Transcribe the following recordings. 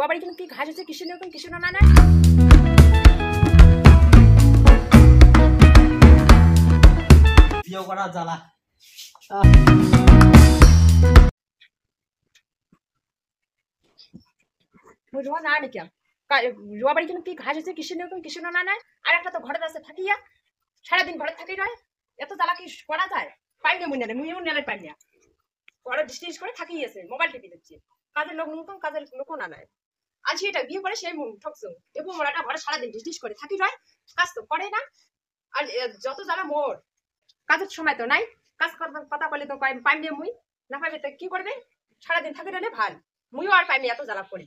জুয়া বাড়ি কিন্তু কি ঘাস হচ্ছে কিছু নেই কিছু না না বিয়ে করা জ্বালা জুয়া না নাকি জুয়া বাড়ি কিন্তু কি ঘাস হচ্ছে কিছু নেই কিছু না না আর একটা তো ঘরে আছে থাকিয়া সারাদিন ঘরে থাকি রয় এত জ্বালা কি করা যায় পাই না মুই নেলে পাই না ঘরে ডিস্টেন্স করে থাকি আছে মোবাইল টিপি দিচ্ছে কাজের লোক নতুন কাজের লোক না নাই আজ এটা বিয়ে করে সেই ঠকছো এবং ওরাটা ঘরে সারাদিন ডিস্টেন্স করে থাকি রয় কাজ তো করে না আর যত জ্বালা মোর কাজের সময় তো নাই কাজ করবার কথা বলে তো পাইম নিয়ে মুই না পাইবে তো কি করবে সারাদিন থাকি রইলে ভাল মুইও আর পাইমি এত জ্বালা করি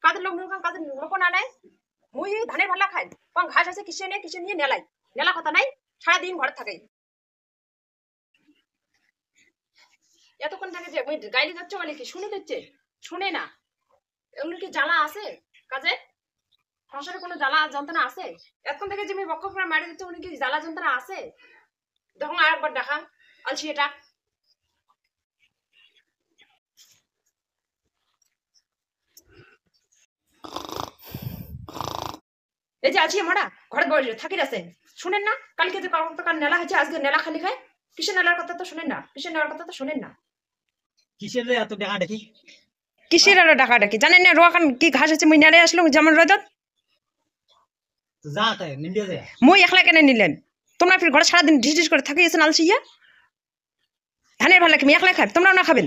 কাজের লোক নতুন কাজের লোক না নাই মুই ধানের ভাল্লা খাই কম ঘাস আছে কিসে নিয়ে নেলাই নেলা কথা নাই সারাদিন ঘরে থাকে এতক্ষণ থাকে যে ওই গাইলে যাচ্ছে বলে কি শুনে দিচ্ছে শুনে না এমনি কি জ্বালা আছে কাজে সংসারে কোনো জ্বালা যন্ত্রণা আছে এতক্ষণ থেকে যে আমি বক্ষ করে মারি দিচ্ছে উনি কি জ্বালা যন্ত্রণা আছে দেখুন আর একবার দেখা আলছি এটা এই যে আছি আমরা ঘরে বসে থাকি আছেন শুনেন না কালকে যে কাল নেলা হয়েছে আজকে নেলা খালি খায় কিসের নেলার কথা তো শুনেন না কিসের নেলার কথা তো শুনেন না কিসের এত দেখা দেখি কিসের আরো ডাকা ডাকি জানেন না রোয়াখান কি ঘাস আছে মুই নেড়ে আসলাম যেমন রোদত যা তাই নিন্দিয়া যায় মুই একলা কেন নিলেন তোমরা ফির ঘরে সারাদিন ঢিস করে থাকি এসে আলছি ইয়া ধানের ভালো লাগে একলা খাবে তোমরাও না খাবেন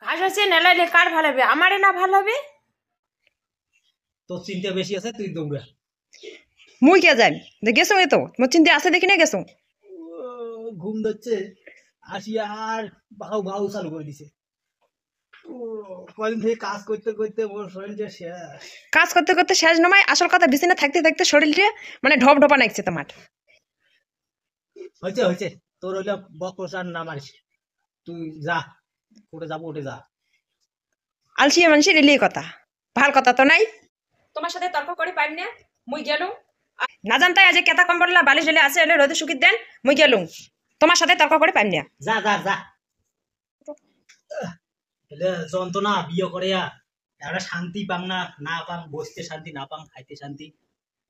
ঘাস আছে নেলাইলে কার ভালো হবে আমারে না ভালো হবে তোর চিন্তা বেশি আছে তুই দৌড়া মুই কে যাই যে গেছো এ তো মোর চিন্তা আছে দেখি না গেছো ঘুম ধরছে আসিয়া আর বাউ বাউ চালু করে দিছে কদিন থেকে কাজ করতে করতে মোর শরীরটা শেষ কাজ করতে করতে শেষ নয় আসল কথা বিছানা থাকতে থাকতে শরীরটা মানে ঢপ ঢপা নাকছে তোমার হয়েছে তোর হইলে বকসার না মারিস তুই যা উঠে যাবো উঠে যা আলসিয়া মানুষের এলিয়ে কথা ভাল কথা তো নাই তোমার সাথে তর্ক করে পাইম না মুই গেল না জানতাই আজ কেতা কম পড়লা বালিশ ঢেলে আছে এলে রোদে শুকিয়ে দেন মুই গেল তোমার সাথে তর্ক করে পাইম না যা যা যা এলে যন্ত্রণা বিয়ে করে এরা শান্তি পাং না পাং বসতে শান্তি না পাং খাইতে শান্তি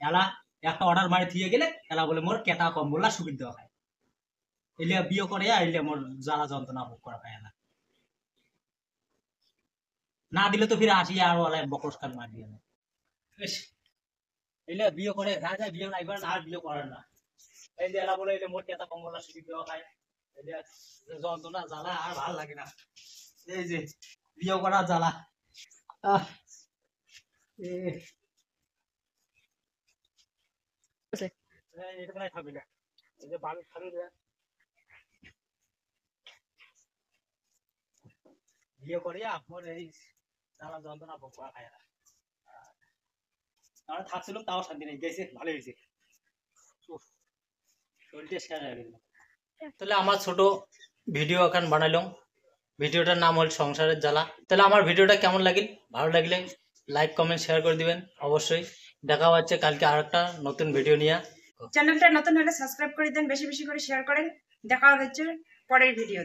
এলা একটা অর্ডার মারি থিয়ে গেলে এলা বলে মোর কেটা কম বললা সুবিধা দেওয়া খায় এলে বিয়ে করে এলে মোর জ্বালা যন্ত্রণা ভোগ করা খায় এলা না দিলে তো ফিরে আসি আর ওলা বকরস্কার মার দিয়ে এলে বিয়ে করে রাজা বিয়ে একবার আর বিয়ে করার না এই যে এলা বলে এলে মোর কেটা কম বললা সুবিধা দেওয়া খায় এলে যন্ত্রণা জ্বালা আর ভাল লাগে না এই যে বিয়ে করা জ্বালা বিয়ে করিয়া মোর এই জ্বালা যন্ত্রণা ভোগ করা খায় আমরা থাকছিলাম তাও শান্তি নেই গেছে ভালো হয়েছে শরীরটা শেষ হয়ে গেল তাহলে আমার ছোট ভিডিও এখন বানাইলাম ভিডিওটার নাম হল সংসারের জ্বালা তাহলে আমার ভিডিওটা কেমন লাগিল ভালো লাগলে লাইক কমেন্ট শেয়ার করে দিবেন অবশ্যই দেখা হচ্ছে কালকে আরেকটা নতুন ভিডিও নিয়ে চ্যানেলটা নতুন হলে সাবস্ক্রাইব করে দেন বেশি বেশি করে শেয়ার করেন দেখা হচ্ছে পরের ভিডিও